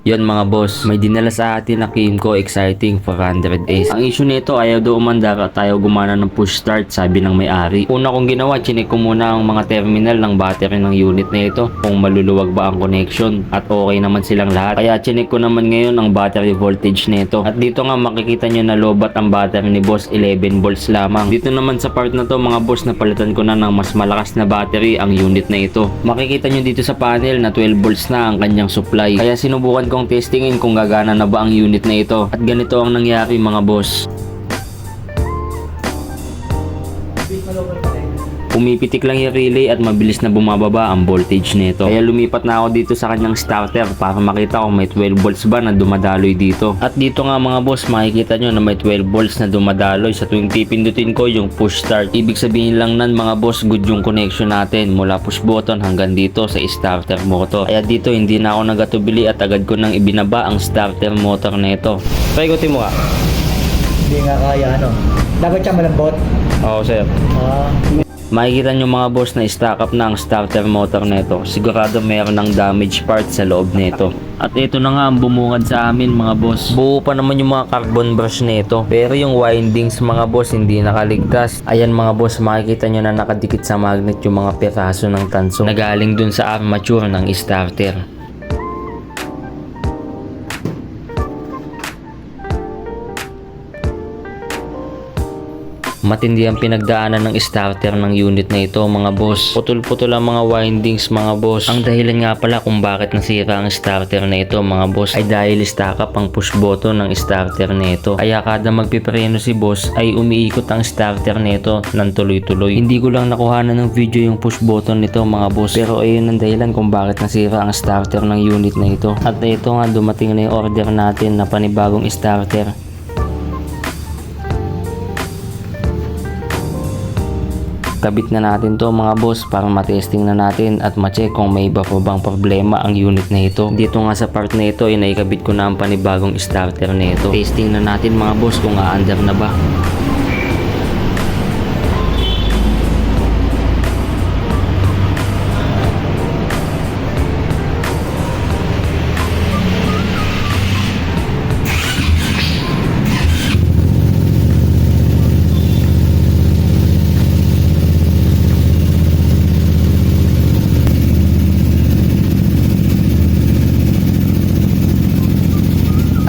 Yon mga boss, may dinala sa atin na Kimco Exciting 400S. Ang issue nito, ayaw daw umandar at ayaw gumana ng push start, sabi ng may-ari. Una kong ginawa, chinek ko muna ang mga terminal ng battery ng unit na ito kung maluluwag ba ang connection at okay naman silang lahat. Kaya chinek ko naman ngayon ang battery voltage nito. At dito nga makikita nyo na lobat ang battery ni boss, 11 volts lamang. Dito naman sa part na to mga boss, napalitan ko na ng mas malakas na battery ang unit na ito. Makikita nyo dito sa panel na 12 volts na ang kanyang supply. Kaya sinubukan kong testingin kung gagana na ba ang unit na ito. At ganito ang nangyari mga boss. Pumipitik lang yung relay at mabilis na bumababa ang voltage nito. Kaya lumipat na ako dito sa kanyang starter para makita kung may 12 volts ba na dumadaloy dito. At dito nga mga boss, makikita nyo na may 12 volts na dumadaloy sa tuwing pipindutin ko yung push start. Ibig sabihin lang nan mga boss, good yung connection natin mula push button hanggang dito sa starter motor. Kaya dito hindi na ako nagatubili at agad ko nang ibinaba ang starter motor nito. Try ko mo ka. Hindi nga kaya ano. Dapat siya malambot. Oo sir. Makikita nyo mga boss na stock up na ang starter motor nito. Sigurado meron ng damage part sa loob nito. At ito na nga ang bumungad sa amin mga boss. Buo pa naman yung mga carbon brush nito. Pero yung windings mga boss hindi nakaligtas. Ayan mga boss, makikita nyo na nakadikit sa magnet yung mga piraso ng tanso na galing dun sa armature ng starter. Matindi ang pinagdaanan ng starter ng unit na ito mga boss. Putol-putol ang mga windings mga boss. Ang dahilan nga pala kung bakit nasira ang starter na ito mga boss ay dahil stock up ang push button ng starter na ito. Kaya kada magpipreno si boss ay umiikot ang starter na ito ng tuloy-tuloy. Hindi ko lang nakuhanan ng video yung push button nito mga boss. Pero ayun ang dahilan kung bakit nasira ang starter ng unit na ito. At ito nga dumating na yung order natin na panibagong starter. Kabit na natin to mga boss para matesting na natin at ma-check kung may iba pa bang problema ang unit na ito. Dito nga sa part na ito ay naikabit ko na ang panibagong starter na ito. Testing na natin mga boss kung aandar na ba.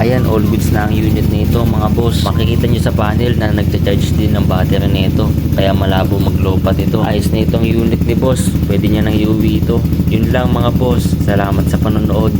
Ayan, all goods na ang unit nito mga boss. Makikita nyo sa panel na nagcha-charge din ng battery nito. Kaya malabo maglobat ito. Ayos na itong unit ni boss. Pwede niya nang iuwi ito. Yun lang mga boss. Salamat sa panonood.